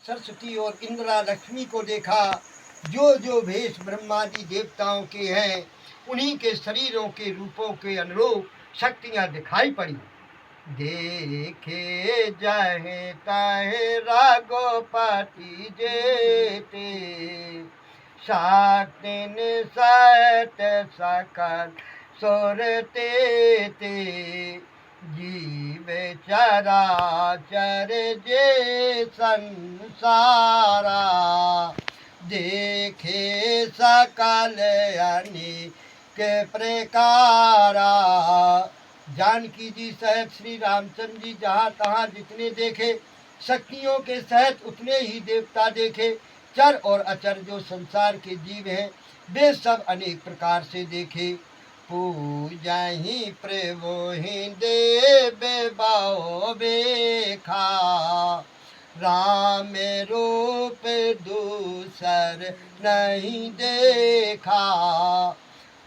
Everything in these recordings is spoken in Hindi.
सरस्वती और इंद्रा लक्ष्मी को देखा। जो जो भेष ब्रह्मादि देवताओं के हैं उन्हीं के शरीरों के रूपों के अनुरूप शक्तियां दिखाई पड़ी। देखे जाहे ताहे राघोपति जेते, सातिन सत सकल सोरते ते, जीव चराचर जे संसारा, देखे सकल अनेक प्रकारा। जानकी जी सहित श्री रामचंद्र जी जहाँ तहाँ जितने देखे, शक्तियों के सहित उतने ही देवता देखे। चर और अचर जो संसार के जीव हैं वे सब अनेक प्रकार से देखे। पूजा ही प्रभु ही देव बाओ बेखा, राम रूप दूसर नहीं देखा।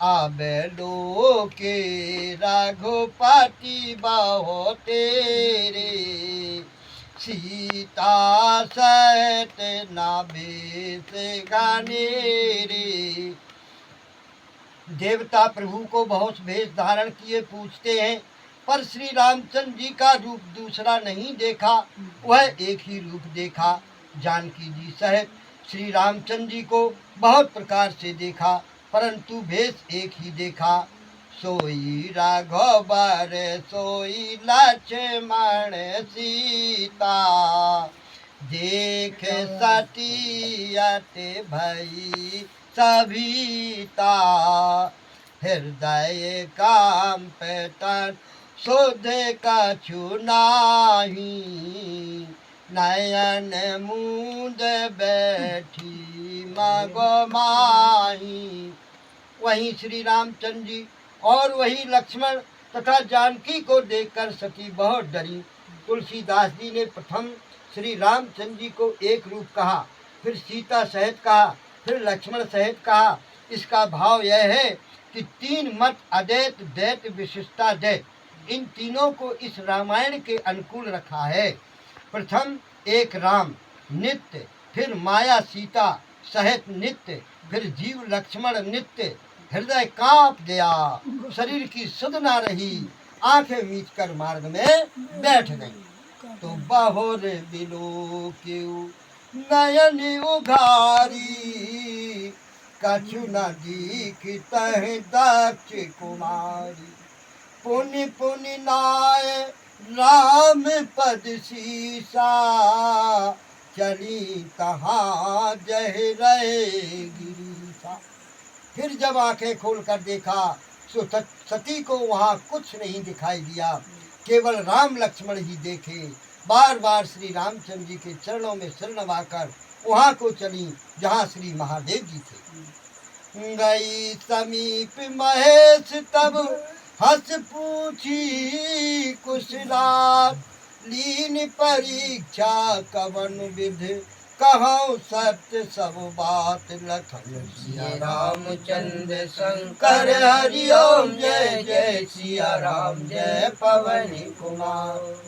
अब लोके रघुपति बाहो तेरे, सीता सहित नाभेस गाने रे। देवता प्रभु को बहुत भेष धारण किए पूछते हैं, पर श्री रामचंद्र जी का रूप दूसरा नहीं देखा, वह एक ही रूप देखा। जानकी जी सहित श्री रामचंद्र जी को बहुत प्रकार से देखा, परंतु भेष एक ही देखा। सोई राघवर सोई लक्ष्मण सीता, देख सतियत भई सभीता। हृदय कांप तन सुध कछु नाही, नयन मूंद बैठी मगो माही। वहीं श्री रामचंद्र जी और वही लक्ष्मण तथा जानकी को देखकर सती बहुत डरी। तुलसीदास जी ने प्रथम श्री रामचंद्र जी को एक रूप कहा, फिर सीता सहित कहा, फिर लक्ष्मण सहित कहा। इसका भाव यह है कि तीन मत अद्वैत द्वैत विशिष्टा द्वैत, इन तीनों को इस रामायण के अनुकूल रखा है। प्रथम एक राम नित्य, फिर माया सीता सहित नित्य, फिर जीव लक्ष्मण नित्य। हृदय कांप गया, शरीर की सुध न रही, आंखें मीच कर मार्ग में बैठ गई। तो बहुर बिलो क्यों नयन उघारी, कछु न दीखतह दक्ष कुमारी। पुनि पुनि नाय राम पद सीसा, चली कहाँ जह रहे गिरीसा। फिर जब आंखें खोलकर देखा तो सती को वहाँ कुछ नहीं दिखाई दिया, केवल राम लक्ष्मण ही देखे। बार बार श्री रामचंद्र जी के चरणों में शरण नवाकर वहाँ को चली जहाँ श्री महादेव जी थे। गई समीप महेश तब हंस पूछी कुशलात, लीन परीक्षा कवन विधि कहूँ सत्य सब बात। लखन सिया रामचंद्र शंकर हरि ओम, जय जय सिया राम जय पवन कुमार।